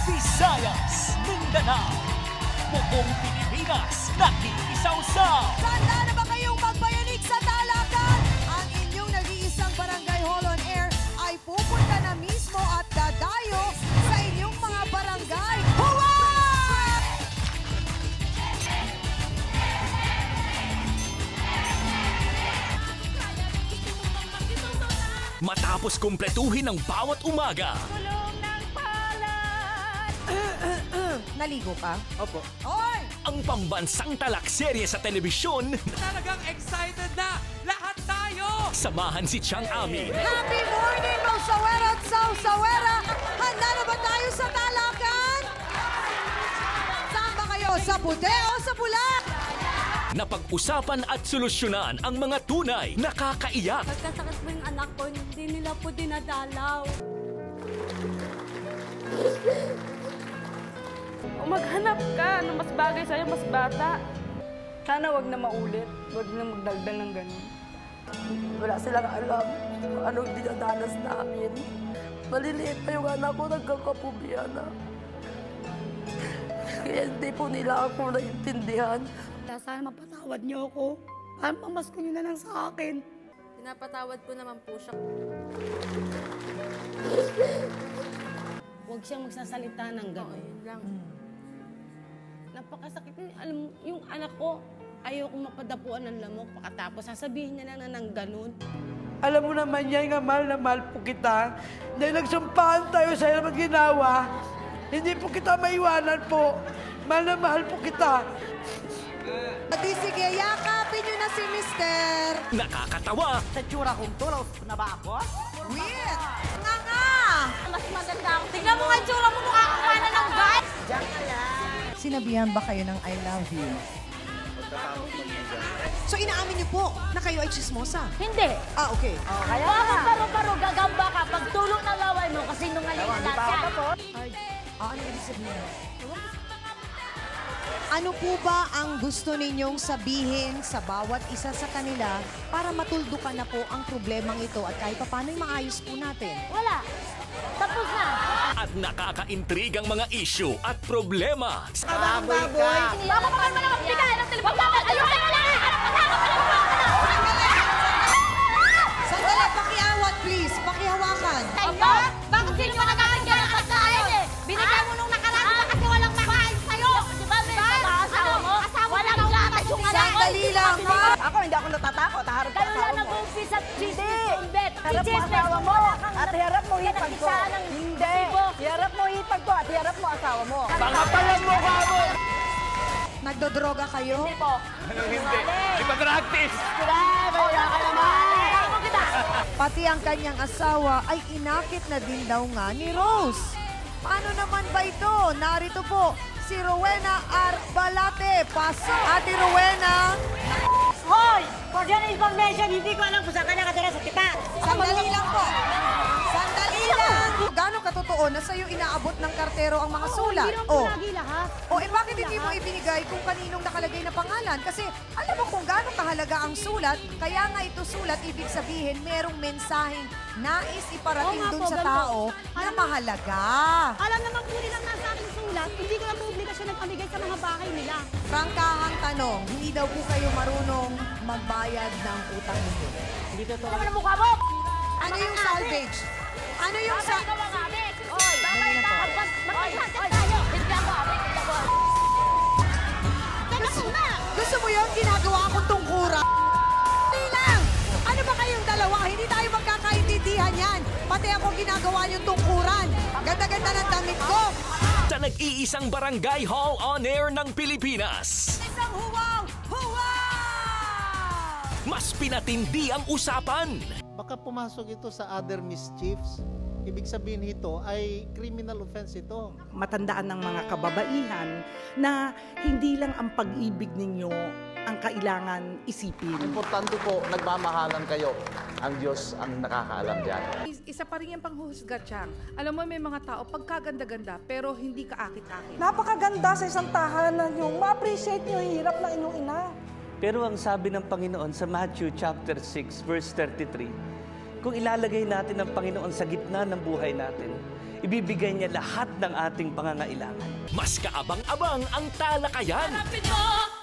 Visayas, Mindanao, buong Pilipinas, nakikisaw-saw. Handa na ba kayong magpayanig sa Talakan? Ang inyong nag-iisang Barangay Hall on Air ay pupunta na mismo at dadayo sa inyong mga barangay. Huwa! Matapos kumpletuhin ang bawat umaga, Tulong ng palad! Naligo ka? Opo. Hoy! ang pambansang talakserye sa telebisyon, Talagang excited na lahat tayo! samahan si Chang Ami, Happy morning, Mausawera at Sausawera! Handa na ba tayo sa Talakan? Saan ba kayo? Sa puti o sa pula? na pag-usapan at solusyonan ang mga tunay nakakaiyak. Pagkasakit mo yung anak ko, hindi nila po dinadalaw. Kung maghanap ka na mas bagay sa'yo, mas bata. Sana wag na maulit. Wag na magdagdag ng ganun. Wala silang alam kung anong dinadanas namin. Maliliit pa yung anak ko, nagkakapubya na. Kaya hindi po nila ako naiintindihan. Kaya sana mapatawad niyo ako. Para mamasko niyo na lang sa akin. Pinapatawad ko naman po siya. Huwag siyang magsasalita ng Oo, gano'n. yun lang. Napakasakit. Alam mo, yung anak ko, ayaw kong mapadapuan ng lamok. Pagkatapos, sasabihin niya na ng gano'n. Alam mo naman yan nga, mahal na mahal po kita. Dahil nagsampahan tayo sa iyo ng ginawa, hindi po kita maiwanan po. Mahal na mahal po kita. Ati sige, yakapin nyo na si Mister. Nakakatawa, Sa tsura kong tulos na ba ako? Weird! Nga nga! Mas maganda ako. Tignan mo nga yung tsura mo, mukha kang mana ng guys. Sinabihan ba kayo ng I love you? So inaamin niyo po na kayo ay chismosa? Hindi. Ah, okay. Bakit paro-paro gagamba ka pag tulong ng laway mo kasi nungaling na lahat yan? Ano ibig sabihin? Ano po ba ang gusto ninyong sabihin sa bawat isa sa kanila para matuldukan na po ang problemang ito at kahit paano ay maayos po natin? Wala. Tapos na. at nakakaintrigang mga issue at problema. Baboy ka! Baka pa naman ako bigay ng telefon. Ayusin mo lang! Sandali, pakiawat please. Pakihawakan. Aba, bakit sino ba nagkakagyan ng pagkain eh? Binigay mo nung nakaraan ba kasi walang makain sa'yo? Di ba, may asawa mo? Walang gatas yung anak ko. Sandali lang. Ako, hindi ako natatakot. Harap ka Kayo asawa lang mo. nag-umpisa Sumbet. Harap mo asawa mo. At harap mo hipag ko. Hindi. Harap mo hipag ko at harap mo asawa mo. Pangapalan mo ka mo! Nagdodroga kayo? Hindi po. Hindi. Di ba practice? Wala ka naman. Ako kita. Pati ang kanyang asawa ay inakit na din daw nga ni Rose. Paano naman ba ito? Narito po si Rowena Arbalate. Pasok, Ate Rowena. Hoy! For your information, hindi ko alam kung saan ka nakatira sa kita. Sandali lang po. Sandali lang. Gano'ng katotoo na sa'yo inaabot ng kartero ang mga sulat? Hindi naman po lagi lahat. O eh bakit hindi mo ibinigay kung kaninong nakalagay na pangalan? Kasi alam mo kung gaano kahalaga ang sulat, kaya nga ito sulat, ibig sabihin merong mensaheng nais iparating Oo nga dun po, sa ganito. tao na Alam mo- mahalaga. Alam naman po nilang nasa aking sulat, hindi ko lang po obligasyon nagpamigay sa mga bahay nila. Prangkahang tanong, hindi daw po kayo marunong magbayad ng utang ninyo. Ano naman ang mukha mo? Ano yung salvage? Ano yung sa... Babay ka mga amin. Oy, babay ka. Magpagsatin tayo. Hindi ako amin. Hindi ako. Teka muna. Gusto mo yun? Ginagawa akong tungkura. Hindi lang! Ano ba kayong dalawa? Hindi tayo magkakaintindihan yan. Pati ako ginagawa yung tungkuran. Ganda-ganda ng damit ko. Sa nag-iisang Barangay Hall on Air ng Pilipinas. Isang huwaw! Huwaw! Mas pinatindi ang usapan. Baka pumasok ito sa other mischiefs. Ibig sabihin ito ay criminal offense ito. Matandaan ng mga kababaihan na hindi lang ang pag-ibig ninyo ang kailangan isipin. Importante po, nagmamahalan kayo. Ang Diyos ang nakakaalam diyan. Isa pa rin yung panghuhusga, Chang. Alam mo, may mga tao, pagkaganda-ganda, pero hindi ka akit-akit. Napakaganda sa isang tahanan yung ma-appreciate nyo yung hirap ng inyong ina. Pero ang sabi ng Panginoon sa Matthew chapter 6 verse 33, Kung ilalagay natin ang Panginoon sa gitna ng buhay natin, ibibigay niya lahat ng ating pangangailangan. Mas kaabang-abang ang talakayan. Harapin mo